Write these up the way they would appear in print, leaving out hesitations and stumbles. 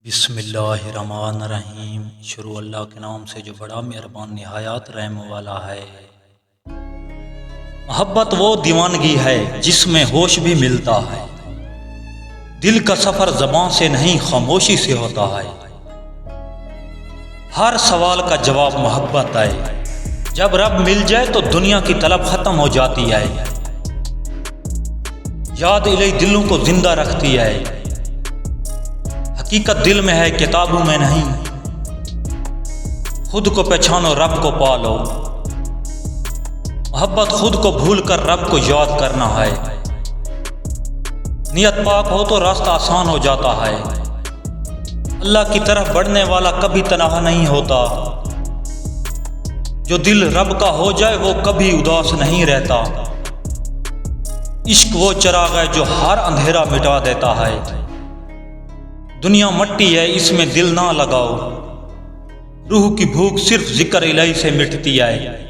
بسم اللہ الرحمن الرحیم۔ شروع اللہ کے نام سے جو بڑا مہربان نہایت رحم والا ہے۔ محبت وہ دیوانگی ہے جس میں ہوش بھی ملتا ہے، دل کا سفر زبان سے نہیں خاموشی سے ہوتا ہے۔ ہر سوال کا جواب محبت ہے، جب رب مل جائے تو دنیا کی طلب ختم ہو جاتی ہے۔ یاد الہی دلوں کو زندہ رکھتی ہے، حقیقت دل میں ہے کتابوں میں نہیں۔ خود کو پہچانو رب کو پالو، محبت خود کو بھول کر رب کو یاد کرنا ہے۔ نیت پاک ہو تو راستہ آسان ہو جاتا ہے، اللہ کی طرف بڑھنے والا کبھی تنہا نہیں ہوتا۔ جو دل رب کا ہو جائے وہ کبھی اداس نہیں رہتا۔ عشق وہ چراغ ہے جو ہر اندھیرا مٹا دیتا ہے۔ دنیا مٹی ہے اس میں دل نہ لگاؤ، روح کی بھوک صرف ذکر الہی سے مٹتی ہے۔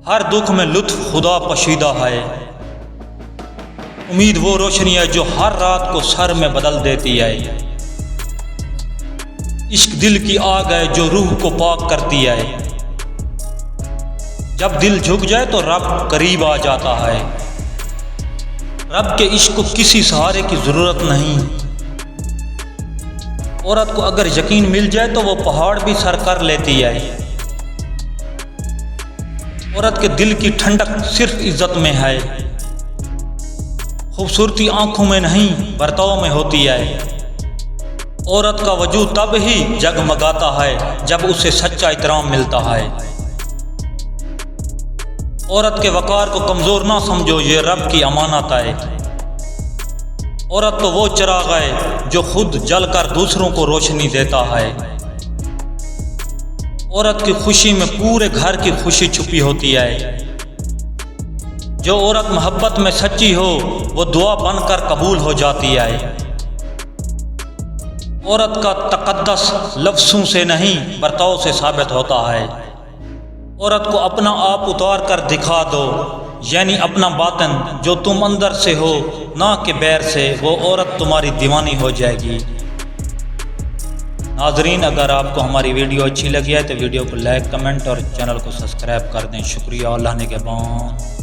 ہر دکھ میں لطف خدا پوشیدہ ہے، امید وہ روشنی ہے جو ہر رات کو سر میں بدل دیتی ہے۔ عشق دل کی آگ ہے جو روح کو پاک کرتی ہے۔ جب دل جھک جائے تو رب قریب آ جاتا ہے۔ رب کے عشق کو کسی سہارے کی ضرورت نہیں۔ عورت کو اگر یقین مل جائے تو وہ پہاڑ بھی سر کر لیتی ہے۔ عورت کے دل کی ٹھنڈک صرف عزت میں ہے، خوبصورتی آنکھوں میں نہیں برتاؤ میں ہوتی ہے۔ عورت کا وجود تب ہی جگمگاتا ہے جب اسے سچا احترام ملتا ہے۔ عورت کے وقار کو کمزور نہ سمجھو، یہ رب کی امانت ہے۔ عورت تو وہ چراغ ہے جو خود جل کر دوسروں کو روشنی دیتا ہے۔ عورت کی خوشی میں پورے گھر کی خوشی چھپی ہوتی ہے۔ جو عورت محبت میں سچی ہو وہ دعا بن کر قبول ہو جاتی ہے۔ عورت کا تقدس لفظوں سے نہیں برتاؤ سے ثابت ہوتا ہے۔ عورت کو اپنا آپ اتار کر دکھا دو، یعنی اپنا باطن جو تم اندر سے ہو نہ کہ بیر سے، وہ عورت تمہاری دیوانی ہو جائے گی۔ ناظرین، اگر آپ کو ہماری ویڈیو اچھی لگی ہے تو ویڈیو کو لائک، کمنٹ اور چینل کو سبسکرائب کر دیں۔ شکریہ، اللہ نگہبان۔